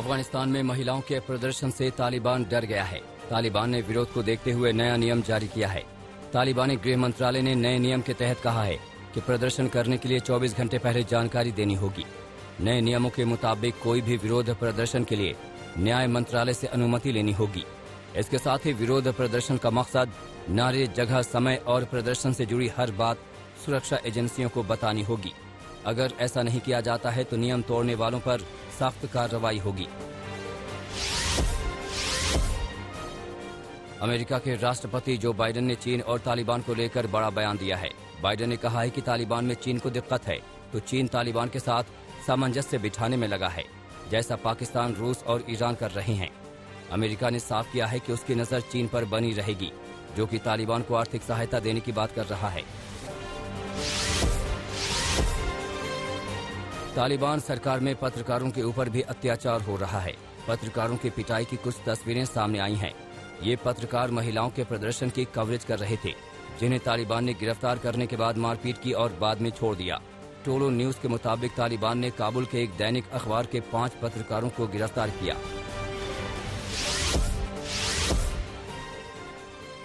अफगानिस्तान में महिलाओं के प्रदर्शन से तालिबान डर गया है। तालिबान ने विरोध को देखते हुए नया नियम जारी किया है। तालिबानी गृह मंत्रालय ने नए नियम के तहत कहा है कि प्रदर्शन करने के लिए 24 घंटे पहले जानकारी देनी होगी। नए नियमों के मुताबिक कोई भी विरोध प्रदर्शन के लिए न्याय मंत्रालय से अनुमति लेनी होगी। इसके साथ ही विरोध प्रदर्शन का मकसद नारे, जगह, समय और प्रदर्शन से जुड़ी हर बात सुरक्षा एजेंसियों को बतानी होगी। अगर ऐसा नहीं किया जाता है तो नियम तोड़ने वालों पर सख्त कार्रवाई होगी। अमेरिका के राष्ट्रपति जो बाइडेन ने चीन और तालिबान को लेकर बड़ा बयान दिया है। बाइडेन ने कहा है कि तालिबान में चीन को दिक्कत है तो चीन तालिबान के साथ सामंजस्य बिठाने में लगा है, जैसा पाकिस्तान, रूस और ईरान कर रहे हैं। अमेरिका ने साफ किया है कि उसकी नजर चीन पर बनी रहेगी, जो कि तालिबान को आर्थिक सहायता देने की बात कर रहा है। तालिबान सरकार में पत्रकारों के ऊपर भी अत्याचार हो रहा है। पत्रकारों की पिटाई की कुछ तस्वीरें सामने आई हैं। ये पत्रकार महिलाओं के प्रदर्शन की कवरेज कर रहे थे, जिन्हें तालिबान ने गिरफ्तार करने के बाद मारपीट की और बाद में छोड़ दिया। टोलो न्यूज के मुताबिक तालिबान ने काबुल के एक दैनिक अखबार के 5 पत्रकारों को गिरफ्तार किया।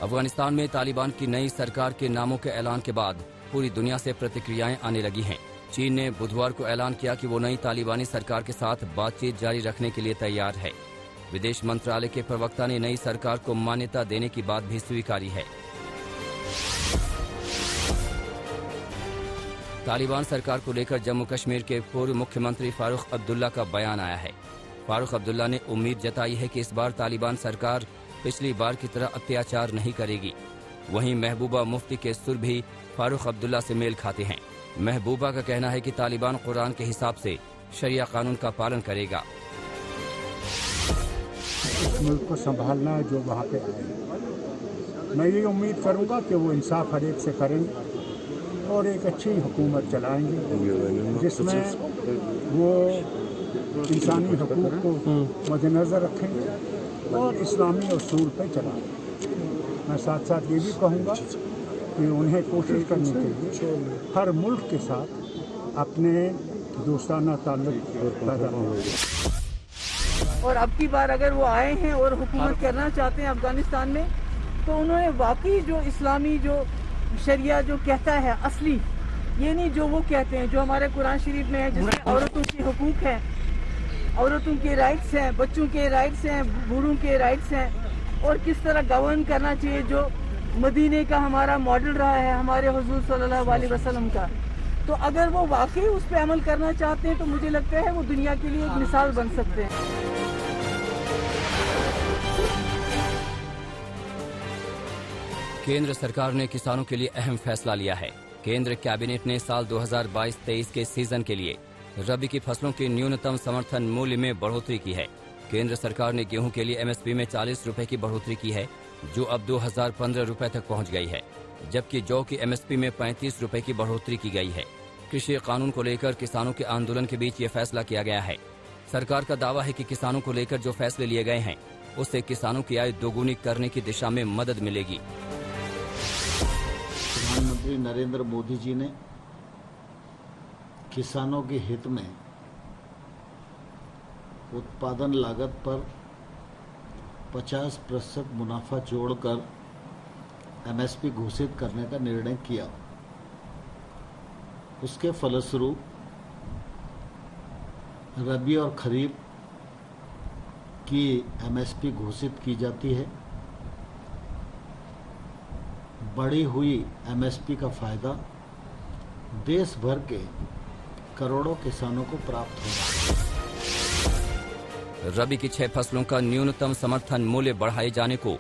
अफगानिस्तान में तालिबान की नई सरकार के नामों के ऐलान के बाद पूरी दुनिया से प्रतिक्रियाएं आने लगी हैं। चीन ने बुधवार को ऐलान किया कि वो नई तालिबानी सरकार के साथ बातचीत जारी रखने के लिए तैयार है। विदेश मंत्रालय के प्रवक्ता ने नई सरकार को मान्यता देने की बात भी स्वीकारी है। तालिबान सरकार को लेकर जम्मू कश्मीर के पूर्व मुख्यमंत्री फारूक अब्दुल्ला का बयान आया है। फारूक अब्दुल्ला ने उम्मीद जताई है कि इस बार तालिबान सरकार पिछली बार की तरह अत्याचार नहीं करेगी। वहीं महबूबा मुफ्ती के सुर भी फारूक अब्दुल्ला से मेल खाते हैं। महबूबा का कहना है कि तालिबान कुरान के हिसाब से शरिया कानून का पालन करेगा। इस मुल्क को संभालना है जो वहाँ पे आए। मैं ये उम्मीद करूँगा कि वो इंसाफ हर एक से करेंगे और एक अच्छी हुकूमत चलाएंगे, जिसमें वो इंसानी हकूक़ को मद्देनज़र रखें और इस्लामी उसूल पर चलाएं। मैं साथ साथ ये भी कहूँगा कि उन्हें कोशिश करनी चाहिए हर मुल्क के साथ अपने दोस्ताना ताल्लुक पैदा हो। और अब की बार अगर वो आए हैं और हुकूमत करना चाहते हैं अफगानिस्तान में, तो उन्होंने वाकई जो इस्लामी जो शरिया जो कहता है असली, ये नहीं जो वो कहते हैं, जो हमारे कुरान शरीफ में है, जिसमें औरतों के हुकूक हैं, औरतों के राइट्स हैं, बच्चों के राइट्स हैं, बूढ़ों के राइट्स हैं, और किस तरह गवर्न करना चाहिए, जो मदीने का हमारा मॉडल रहा है हमारे हुजूर सल्लल्लाहु अलैहि वसल्लम का। तो अगर वो वाकई उस पर अमल करना चाहते हैं तो मुझे लगता है वो दुनिया के लिए एक मिसाल बन सकते हैं। केंद्र सरकार ने किसानों के लिए अहम फैसला लिया है। केंद्र कैबिनेट ने साल 2022-23 के सीजन के लिए रबी की फसलों के न्यूनतम समर्थन मूल्य में बढ़ोतरी की है। केंद्र सरकार ने गेहूं के लिए एमएसपी में 40 रुपए की बढ़ोतरी की है, जो अब 2015 रुपए तक पहुंच गई है, जबकि जौ की एमएसपी में 35 रुपए की बढ़ोतरी की गई है। कृषि कानून को लेकर किसानों के आंदोलन के बीच ये फैसला किया गया है। सरकार का दावा है कि किसानों को लेकर जो फैसले लिए गए हैं उससे किसानों की आय दोगुनी करने की दिशा में मदद मिलेगी। प्रधानमंत्री नरेंद्र मोदी जी ने किसानों के हित में उत्पादन लागत पर 50% मुनाफा जोड़कर एमएसपी घोषित करने का निर्णय किया। उसके फलस्वरूप रबी और खरीफ की एमएसपी घोषित की जाती है। बढ़ी हुई एमएसपी का फायदा देश भर के करोड़ों किसानों को प्राप्त होगा। रबी की 6 फसलों का न्यूनतम समर्थन मूल्य बढ़ाए जाने को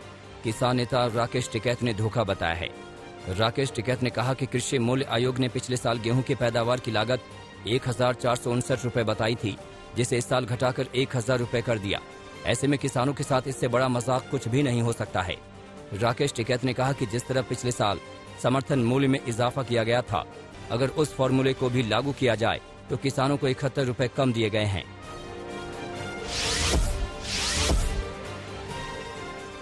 किसान नेता राकेश टिकैत ने धोखा बताया है। राकेश टिकैत ने कहा कि कृषि मूल्य आयोग ने पिछले साल गेहूं की पैदावार की लागत 1459 रुपए बताई थी, जिसे इस साल घटाकर 1000 रुपए कर दिया। ऐसे में किसानों के साथ इससे बड़ा मजाक कुछ भी नहीं हो सकता है। राकेश टिकैत ने कहा कि जिस तरह पिछले साल समर्थन मूल्य में इजाफा किया गया था, अगर उस फॉर्मूले को भी लागू किया जाए तो किसानों को 71 रुपए कम दिए गए हैं।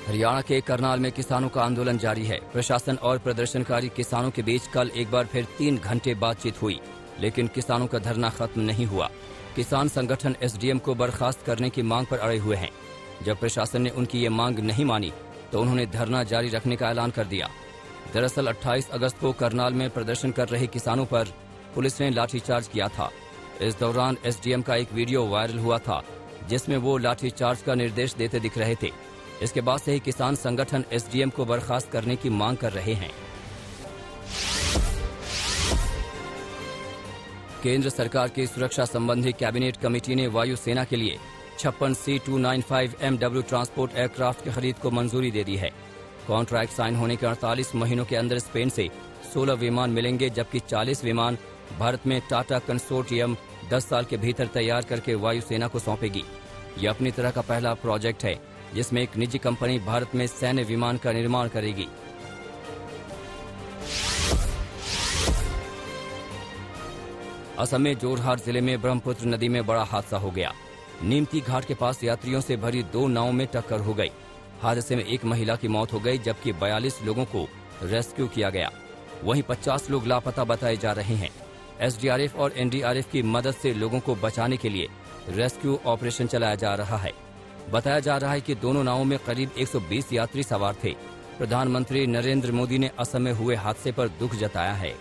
हरियाणा के करनाल में किसानों का आंदोलन जारी है। प्रशासन और प्रदर्शनकारी किसानों के बीच कल एक बार फिर 3 घंटे बातचीत हुई। लेकिन किसानों का धरना खत्म नहीं हुआ। किसान संगठन एसडीएम को बर्खास्त करने की मांग पर अड़े हुए हैं। जब प्रशासन ने उनकी ये मांग नहीं मानी तो उन्होंने धरना जारी रखने का ऐलान कर दिया। दरअसल 28 अगस्त को करनाल में प्रदर्शन कर रहे किसानों पर पुलिस ने लाठीचार्ज किया था। इस दौरान एसडीएम का एक वीडियो वायरल हुआ था जिसमें वो लाठीचार्ज का निर्देश देते दिख रहे थे। इसके बाद से ही किसान संगठन एसडीएम को बर्खास्त करने की मांग कर रहे हैं। केंद्र सरकार की सुरक्षा संबंधी कैबिनेट कमेटी ने वायुसेना के लिए 56 C295 MW ट्रांसपोर्ट एयरक्राफ्ट की खरीद को मंजूरी दे दी है। कॉन्ट्रैक्ट साइन होने के 48 महीनों के अंदर स्पेन से 16 विमान मिलेंगे, जबकि 40 विमान भारत में टाटा कंसोर्टियम 10 साल के भीतर तैयार करके वायुसेना को सौंपेगी। यह अपनी तरह का पहला प्रोजेक्ट है जिसमें एक निजी कंपनी भारत में सैन्य विमान का निर्माण करेगी। असम में जोरहाट जिले में ब्रह्मपुत्र नदी में बड़ा हादसा हो गया। नीमती घाट के पास यात्रियों से भरी 2 नावों में टक्कर हो गई। हादसे में एक महिला की मौत हो गई, जबकि 42 लोगों को रेस्क्यू किया गया। वहीं 50 लोग लापता बताए जा रहे हैं। एसडीआरएफ और एनडीआरएफ की मदद से लोगों को बचाने के लिए रेस्क्यू ऑपरेशन चलाया जा रहा है। बताया जा रहा है कि दोनों नावों में करीब 120 यात्री सवार थे। प्रधानमंत्री नरेंद्र मोदी ने असम में हुए हादसे पर दुख जताया है।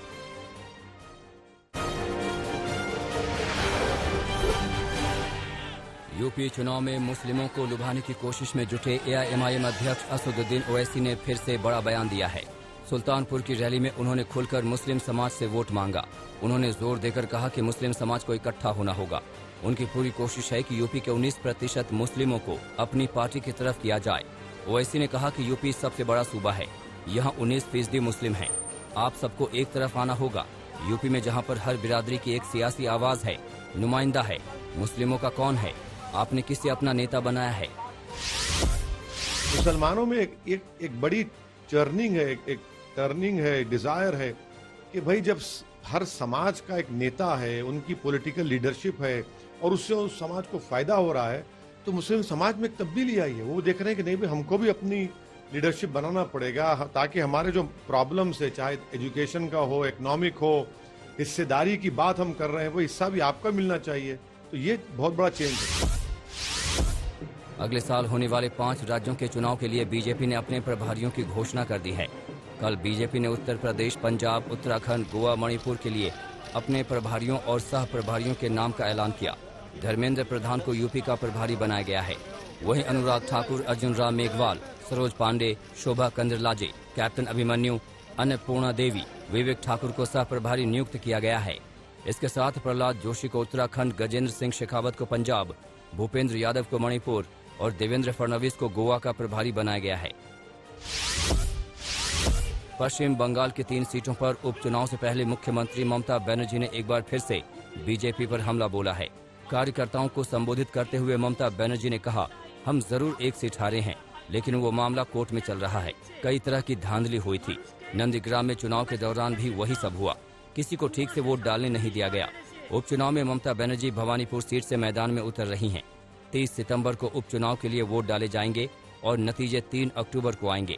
यूपी चुनाव में मुस्लिमों को लुभाने की कोशिश में जुटे एआईएमआईएम अध्यक्ष असदुद्दीन ओवैसी ने फिर से बड़ा बयान दिया है। सुल्तानपुर की रैली में उन्होंने खुलकर मुस्लिम समाज से वोट मांगा। उन्होंने जोर देकर कहा कि मुस्लिम समाज को इकट्ठा होना होगा। उनकी पूरी कोशिश है कि यूपी के 19% मुस्लिमों को अपनी पार्टी की तरफ किया जाए। ओवैसी ने कहा कि यूपी सबसे बड़ा सूबा है, यहाँ 19% मुस्लिम हैं। आप सबको एक तरफ आना होगा। यूपी में जहाँ पर हर बिरादरी की एक सियासी आवाज है, नुमाइंदा है, मुस्लिमों का कौन है? आपने किसे अपना नेता बनाया है? मुसलमानों में एक बड़ी टर्निंग है, डिजायर है कि भाई जब हर समाज का एक नेता है, उनकी पॉलिटिकल लीडरशिप है और उससे उस समाज को फायदा हो रहा है, तो मुस्लिम समाज में एक तब्दीली आई है। वो देख रहे हैं कि नहीं भाई हमको भी अपनी लीडरशिप बनाना पड़ेगा, ताकि हमारे जो प्रॉब्लम्स है, चाहे एजुकेशन का हो, इकोनॉमिक हो, हिस्सेदारी की बात हम कर रहे हैं, वो हिस्सा भी आपका मिलना चाहिए। तो ये बहुत बड़ा चेंज है। अगले साल होने वाले 5 राज्यों के चुनाव के लिए बीजेपी ने अपने प्रभारियों की घोषणा कर दी है। कल बीजेपी ने उत्तर प्रदेश, पंजाब, उत्तराखंड, गोवा, मणिपुर के लिए अपने प्रभारियों और सह प्रभारियों के नाम का ऐलान किया। धर्मेंद्र प्रधान को यूपी का प्रभारी बनाया गया है। वहीं अनुराग ठाकुर, अर्जुन राम मेघवाल, सरोज पांडे, शोभा कंदरलाजे, कैप्टन अभिमन्यु, अन्नपूर्णा देवी, विवेक ठाकुर को सह प्रभारी नियुक्त किया गया है। इसके साथ प्रहलाद जोशी को उत्तराखंड, गजेंद्र सिंह शेखावत को पंजाब, भूपेंद्र यादव को मणिपुर और देवेंद्र फडणवीस को गोवा का प्रभारी बनाया गया है। पश्चिम बंगाल की 3 सीटों पर उपचुनाव से पहले मुख्यमंत्री ममता बनर्जी ने एक बार फिर से बीजेपी पर हमला बोला है। कार्यकर्ताओं को संबोधित करते हुए ममता बनर्जी ने कहा, हम जरूर एक सीट हारे हैं, लेकिन वो मामला कोर्ट में चल रहा है। कई तरह की धांधली हुई थी। नंदीग्राम में चुनाव के दौरान भी वही सब हुआ। किसी को ठीक से वोट डालने नहीं दिया गया। उपचुनाव में ममता बनर्जी भवानीपुर सीट से मैदान में उतर रही हैं। 30 सितंबर को उपचुनाव के लिए वोट डाले जाएंगे और नतीजे 3 अक्टूबर को आएंगे।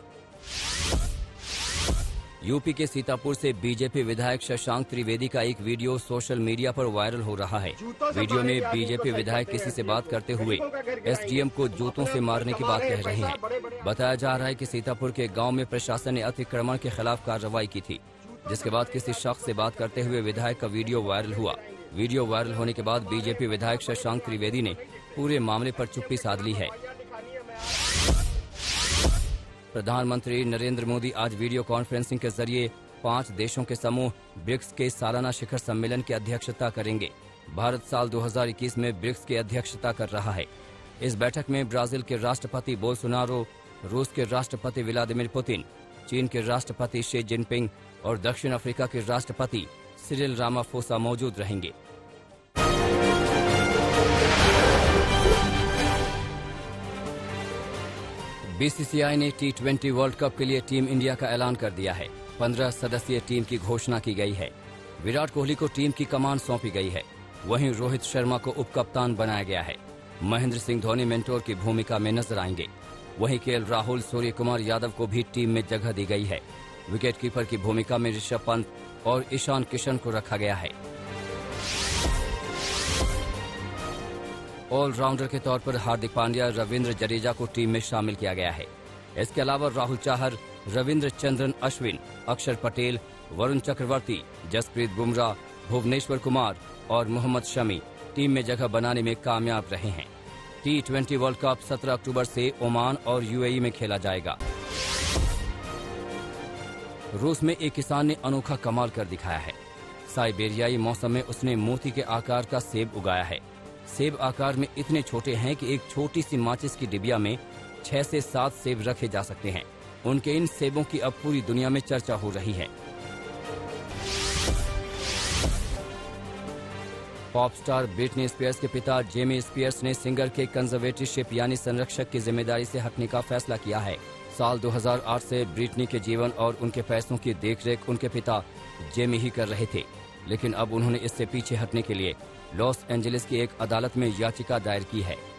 यूपी के सीतापुर से बीजेपी विधायक शशांक त्रिवेदी का एक वीडियो सोशल मीडिया पर वायरल हो रहा है। वीडियो में बीजेपी विधायक किसी से बात करते हुए एसडीएम को जूतों से मारने की बात कह रहे हैं। बताया जा रहा है कि सीतापुर के गांव में प्रशासन ने अतिक्रमण के खिलाफ कार्रवाई की थी, जिसके बाद किसी शख्स से बात करते हुए विधायक का वीडियो वायरल हुआ। वीडियो वायरल होने के बाद बीजेपी विधायक शशांक त्रिवेदी ने पूरे मामले पर चुप्पी साध ली है। प्रधानमंत्री नरेंद्र मोदी आज वीडियो कॉन्फ्रेंसिंग के जरिए 5 देशों के समूह ब्रिक्स के सालाना शिखर सम्मेलन की अध्यक्षता करेंगे। भारत साल 2021 में ब्रिक्स की अध्यक्षता कर रहा है। इस बैठक में ब्राजील के राष्ट्रपति बोल्सोनारो, रूस के राष्ट्रपति व्लादिमीर पुतिन, चीन के राष्ट्रपति शी जिनपिंग और दक्षिण अफ्रीका के राष्ट्रपति सिरिल रामाफोसा मौजूद रहेंगे। बीसीसीआई ने T20 वर्ल्ड कप के लिए टीम इंडिया का ऐलान कर दिया है। 15 सदस्यीय टीम की घोषणा की गई है। विराट कोहली को टीम की कमान सौंपी गई है। वहीं रोहित शर्मा को उप कप्तान बनाया गया है। महेंद्र सिंह धोनी मेंटोर की भूमिका में नजर आएंगे। वहीं केएल राहुल, सूर्य कुमार यादव को भी टीम में जगह दी गई है। विकेट कीपर की भूमिका में ऋषभ पंत और ईशान किशन को रखा गया है। ऑलराउंडर के तौर पर हार्दिक पांड्या, रविंद्र जडेजा को टीम में शामिल किया गया है। इसके अलावा राहुल चाहर, रविंद्र चंद्रन अश्विन, अक्षर पटेल, वरुण चक्रवर्ती, जसप्रीत बुमराह, भुवनेश्वर कुमार और मोहम्मद शमी टीम में जगह बनाने में कामयाब रहे हैं। T20 वर्ल्ड कप 17 अक्टूबर से ओमान और यूएई में खेला जाएगा। रूस में एक किसान ने अनोखा कमाल कर दिखाया है। साइबेरियाई मौसम में उसने मोती के आकार का सेब उगाया है। सेब आकार में इतने छोटे हैं कि एक छोटी सी माचिस की डिबिया में 6 से 7 सेब रखे जा सकते हैं। उनके इन सेबों की अब पूरी दुनिया में चर्चा हो रही है। पॉप स्टार ब्रिटनी स्पीयर्स के पिता जेमी स्पीयर्स ने सिंगर के कंजर्वेटिवशिप यानी संरक्षक की जिम्मेदारी से हटने का फैसला किया है। साल 2008 से ब्रिटनी के जीवन और उनके पैसों की देखरेख उनके पिता जेमी ही कर रहे थे, लेकिन अब उन्होंने इससे पीछे हटने के लिए लॉस एंजलिस की एक अदालत में याचिका दायर की है।